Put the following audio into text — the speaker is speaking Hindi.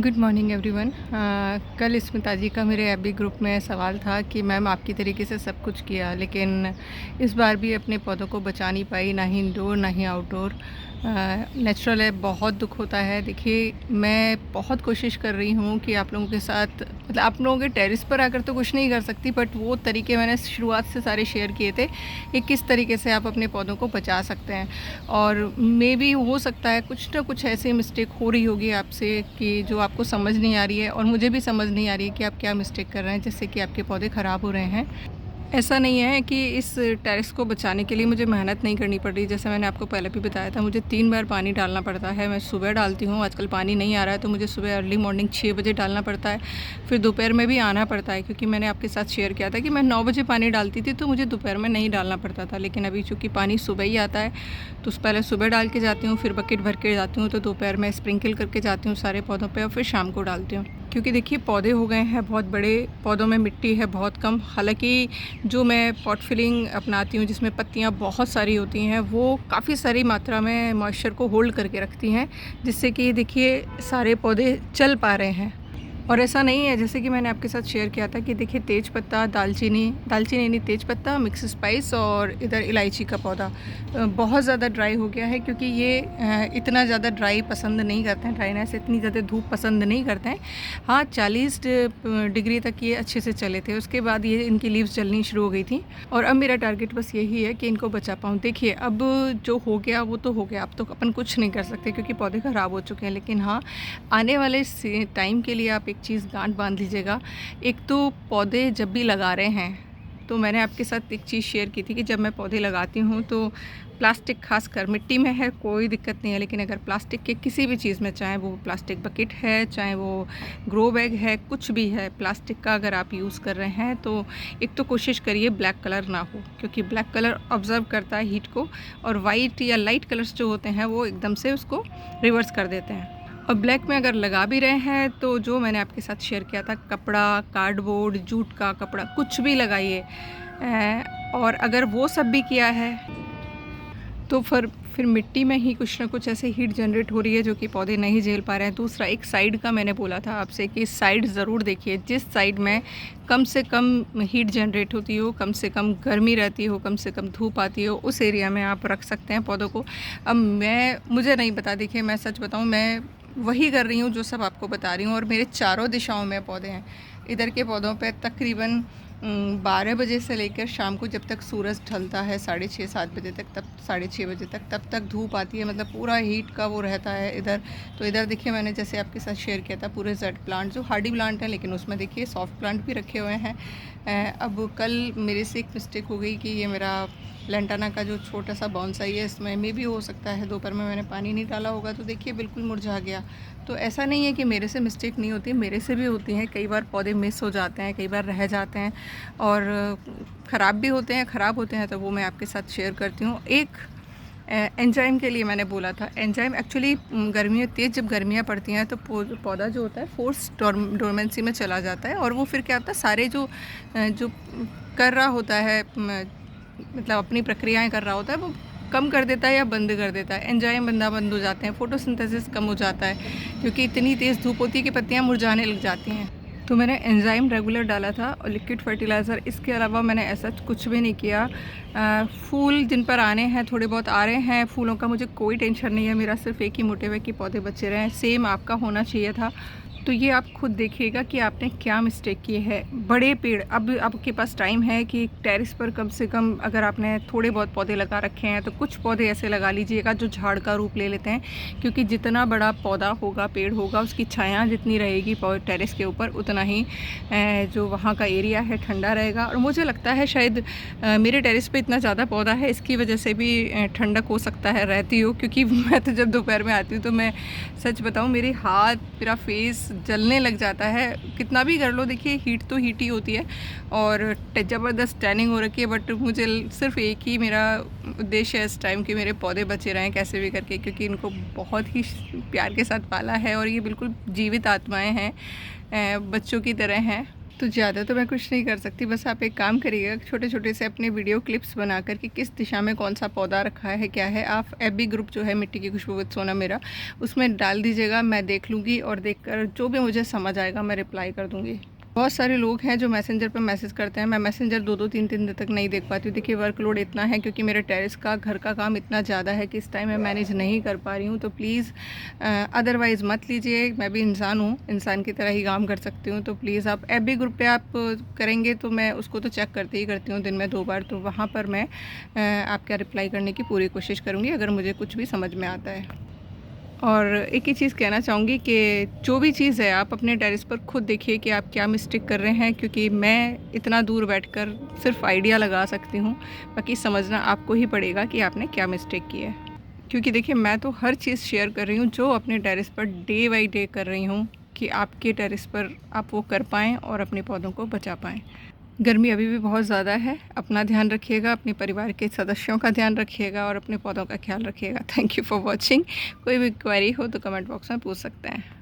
Good morning everyone. कल स्मिता जी का मेरे एफबी ग्रुप में सवाल था कि मैम आपकी तरीके से सब कुछ किया, लेकिन इस बार भी अपने पौधों को बचा नहीं पाई, ना ही इंडोर ना ही आउटडोर। नेचुरल है, बहुत दुख होता है। देखिए, मैं बहुत कोशिश कर रही हूँ कि आप लोगों के साथ, मतलब आप लोगों के टेरेस पर आकर तो कुछ नहीं कर सकती, बट वो तरीके मैंने शुरुआत से सारे शेयर किए थे कि किस तरीके से आप अपने पौधों को बचा सकते हैं। और मे बी हो सकता है कुछ ना कुछ ऐसी मिस्टेक हो रही होगी आपसे कि जो आपको समझ नहीं आ रही है, और मुझे भी समझ नहीं आ रही है कि आप क्या मिस्टेक कर रहे हैं जिससे कि आपके पौधे ख़राब हो रहे हैं। ऐसा नहीं है कि इस टेरेस को बचाने के लिए मुझे मेहनत नहीं करनी पड़ रही। जैसे मैंने आपको पहले भी बताया था, मुझे 3 बार पानी डालना पड़ता है। मैं सुबह डालती हूँ, आजकल पानी नहीं आ रहा है तो मुझे सुबह अर्ली मॉर्निंग 6 बजे डालना पड़ता है। फिर दोपहर में भी आना पड़ता है, क्योंकि मैंने आपके साथ शेयर किया था कि मैं 9 बजे पानी डालती थी तो मुझे दोपहर में नहीं डालना पड़ता था। लेकिन अभी चूँकि पानी सुबह ही आता है तो पहले सुबह डाल के जाती हूँ, फिर बकेट भर के जाती हूँ, तो दोपहर में स्प्रिंकल करके जाती हूँ सारे पौधों पर, और फिर शाम को डालती हूँ। क्योंकि देखिए, पौधे हो गए हैं बहुत बड़े, पौधों में मिट्टी है बहुत कम। हालांकि जो मैं पॉट फिलिंग अपनाती हूँ जिसमें पत्तियाँ बहुत सारी होती हैं, वो काफ़ी सारी मात्रा में मॉइस्चर को होल्ड करके रखती हैं, जिससे कि देखिए सारे पौधे चल पा रहे हैं। और ऐसा नहीं है, जैसे कि मैंने आपके साथ शेयर किया था कि देखिए, तेज पत्ता, दालचीनी दालचीनी नहीं, तेज पत्ता, मिक्स स्पाइस और इधर इलायची का पौधा बहुत ज़्यादा ड्राई हो गया है, क्योंकि ये इतना ज़्यादा ड्राई पसंद नहीं करते हैं, ड्राइनेस, इतनी ज़्यादा धूप पसंद नहीं करते हैं। हाँ, 40 डिग्री तक ये अच्छे से चले थे, उसके बाद ये इनकी लीव्स जलनी शुरू हो गई थी। और अब मेरा टारगेट बस यही है कि इनको बचा पाऊँ। देखिए, अब जो हो गया वो तो हो गया, अब तो अपन कुछ नहीं कर सकते क्योंकि पौधे ख़राब हो चुके हैं। लेकिन हाँ, आने वाले टाइम के लिए आप एक चीज़ गांठ बांध लीजिएगा। एक तो पौधे जब भी लगा रहे हैं, तो मैंने आपके साथ एक चीज़ शेयर की थी कि जब मैं पौधे लगाती हूँ तो प्लास्टिक, खासकर मिट्टी में है कोई दिक्कत नहीं है, लेकिन अगर प्लास्टिक के किसी भी चीज़ में, चाहे वो प्लास्टिक बकेट है, चाहे वो ग्रो बैग है, कुछ भी है प्लास्टिक का, अगर आप यूज़ कर रहे हैं तो एक तो कोशिश करिए ब्लैक कलर ना हो, क्योंकि ब्लैक कलर ऑब्जर्व करता है हीट को, और वाइट या लाइट कलर्स जो होते हैं वो एकदम से उसको रिवर्स कर देते हैं। और ब्लैक में अगर लगा भी रहे हैं तो जो मैंने आपके साथ शेयर किया था, कपड़ा, कार्डबोर्ड, जूट का कपड़ा, कुछ भी लगाइए। और अगर वो सब भी किया है तो फिर मिट्टी में ही कुछ ना कुछ ऐसे हीट जनरेट हो रही है जो कि पौधे नहीं झेल पा रहे हैं। दूसरा, एक साइड का मैंने बोला था आपसे कि साइड ज़रूर देखिए, जिस साइड में कम से कम हीट जनरेट होती हो, कम से कम गर्मी रहती हो, कम से कम धूप आती हो, उस एरिया में आप रख सकते हैं पौधों को। अब मुझे नहीं पता, देखिए मैं सच बताऊँ, मैं वही कर रही हूँ जो सब आपको बता रही हूँ, और मेरे चारों दिशाओं में पौधे हैं। इधर के पौधों पे तकरीबन 12 बजे से लेकर शाम को जब तक सूरज ढलता है, 6:30-7 बजे तक, तब 6:30 बजे तक, तब तक धूप आती है, मतलब पूरा हीट का वो रहता है इधर। तो इधर देखिए, मैंने जैसे आपके साथ शेयर किया था, पूरे जेड प्लांट जो हार्डी प्लांट हैं, लेकिन उसमें देखिए सॉफ्ट प्लांट भी रखे हुए हैं। अब कल मेरे से एक मिस्टेक हो गई कि ये मेरा लेंटाना का जो छोटा सा बॉन्साई है, इसमें मे भी हो सकता है दोपहर में मैंने पानी नहीं डाला होगा, तो देखिए बिल्कुल मुरझा गया। तो ऐसा नहीं है कि मेरे से मिस्टेक नहीं होती, मेरे से भी होती हैं। कई बार पौधे मिस हो जाते हैं, कई बार रह जाते हैं, और ख़राब भी होते हैं, ख़राब होते हैं, तो वो मैं आपके साथ शेयर करती हूँ। एक एंजाइम के लिए मैंने बोला था, एंजाइम एक्चुअली गर्मियाँ, तेज़ जब गर्मियाँ पड़ती हैं तो पौधा जो होता है फोर्स डोरमेंसी में चला जाता है, और वो फिर क्या होता है, सारे जो कर रहा होता है, मतलब अपनी प्रक्रियाएं कर रहा होता है, वो कम कर देता है या बंद कर देता है। एंजाइम बंद हो जाते हैं, फोटोसिंथेसिस कम हो जाता है, क्योंकि इतनी तेज़ धूप होती है कि पत्तियां मुरझाने लग जाती हैं। तो मैंने एंजाइम रेगुलर डाला था और लिक्विड फर्टिलाइज़र, इसके अलावा मैंने ऐसा कुछ भी नहीं किया। फूल जिन पर आने हैं, थोड़े बहुत आ रहे हैं, फूलों का मुझे कोई टेंशन नहीं है, मेरा सिर्फ एक ही मोटिव है कि पौधे बचे रहें। सेम आपका होना चाहिए था। तो ये आप खुद देखिएगा कि आपने क्या मिस्टेक की है। बड़े पेड़, अब आपके पास टाइम है कि टेरेस पर कम से कम, अगर आपने थोड़े बहुत पौधे लगा रखे हैं तो कुछ पौधे ऐसे लगा लीजिएगा जो झाड़ का रूप ले लेते हैं, क्योंकि जितना बड़ा पौधा होगा, पेड़ होगा, उसकी छाया जितनी रहेगी टेरेस के ऊपर, उतना ही जो वहाँ का एरिया है ठंडा रहेगा। और मुझे लगता है शायद मेरे टेरेस पे इतना ज़्यादा पौधा है, इसकी वजह से भी ठंडक हो सकता है रहती हो, क्योंकि मैं तो जब दोपहर में आती हूँ तो मैं सच बताऊँ, मेरे हाथ, मेरा फेस जलने लग जाता है। कितना भी कर लो, देखिए हीट तो हीट ही होती है, और ज़बरदस्त टैनिंग हो रखी है, बट मुझे सिर्फ एक ही मेरा उद्देश्य है इस टाइम कि मेरे पौधे बचे रहें कैसे भी करके, क्योंकि इनको बहुत ही प्यार के साथ पाला है, और ये बिल्कुल जीवित आत्माएं हैं, बच्चों की तरह हैं। तो ज़्यादा तो मैं कुछ नहीं कर सकती, बस आप एक काम करिएगा, छोटे-छोटे से अपने वीडियो क्लिप्स बनाकर कि किस दिशा में कौन-सा पौधा रखा है, क्या है, आप एफबी ग्रुप जो है मिट्टी की खुशबू विद सोना मेरा, उसमें डाल दीजिएगा। मैं देख लूँगी और देखकर जो भी मुझे समझ आएगा मैं रिप्लाई कर दूँगी। बहुत सारे लोग हैं जो मैसेंजर पे मैसेज करते हैं, मैं मैसेंजर 2-2 3-3 दिन तक नहीं देख पाती हूँ। देखिए वर्कलोड इतना है क्योंकि मेरे टेरेस का घर का काम इतना ज़्यादा है कि इस टाइम मैं मैनेज नहीं कर पा रही हूँ। तो प्लीज़ अदरवाइज़ मत लीजिए, मैं भी इंसान हूँ, इंसान की तरह ही काम कर सकती हूँ। तो प्लीज़ आप एफबी ग्रुप पे आप करेंगे तो मैं उसको तो चेक करती ही करती हूँ दिन में 2 बार, तो वहाँ पर मैं आपका रिप्लाई करने की पूरी कोशिश करूँगी अगर मुझे कुछ भी समझ में आता है। और एक ही चीज़ कहना चाहूँगी कि जो भी चीज़ है आप अपने टेरेस पर खुद देखिए कि आप क्या मिस्टेक कर रहे हैं, क्योंकि मैं इतना दूर बैठकर सिर्फ आइडिया लगा सकती हूँ, बाकी समझना आपको ही पड़ेगा कि आपने क्या मिस्टेक की है। क्योंकि देखिए मैं तो हर चीज़ शेयर कर रही हूँ जो अपने terrace per day by day कर रही हूँ कि आपके टेरेस पर आप वो कर पाएँ और अपने पौधों को बचा पाएँ। गर्मी अभी भी बहुत ज़्यादा है, अपना ध्यान रखिएगा, अपने परिवार के सदस्यों का ध्यान रखिएगा और अपने पौधों का ख्याल रखिएगा। Thank you for watching. कोई भी क्वेरी हो तो कमेंट बॉक्स में पूछ सकते हैं।